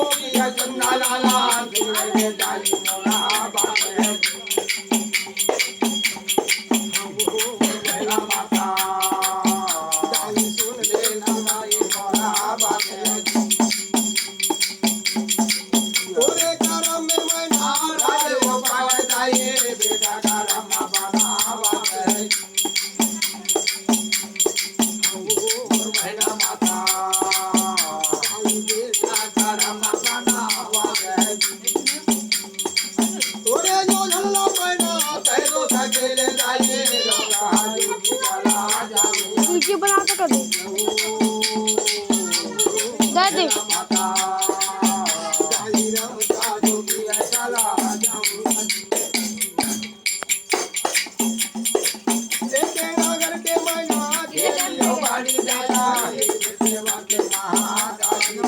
जोगिया चंदा लाला बिगड़े जाली मोरा बाबे मैला माता जाई सुन ले नवाई मोरा बाबे ओरे करम में मैना राज गोपाल जाए बेटा करम बना बाबे मैला माता जाई बेटा करम बना बाबे ओरे जो झलला मैना तैरो सकेले जाए तुझी बना तो कर दे दे माता जाई रमता जोगी चला जाऊं एके नगर के मैना खेलियो बाड़ी जाया सेवा के महादानी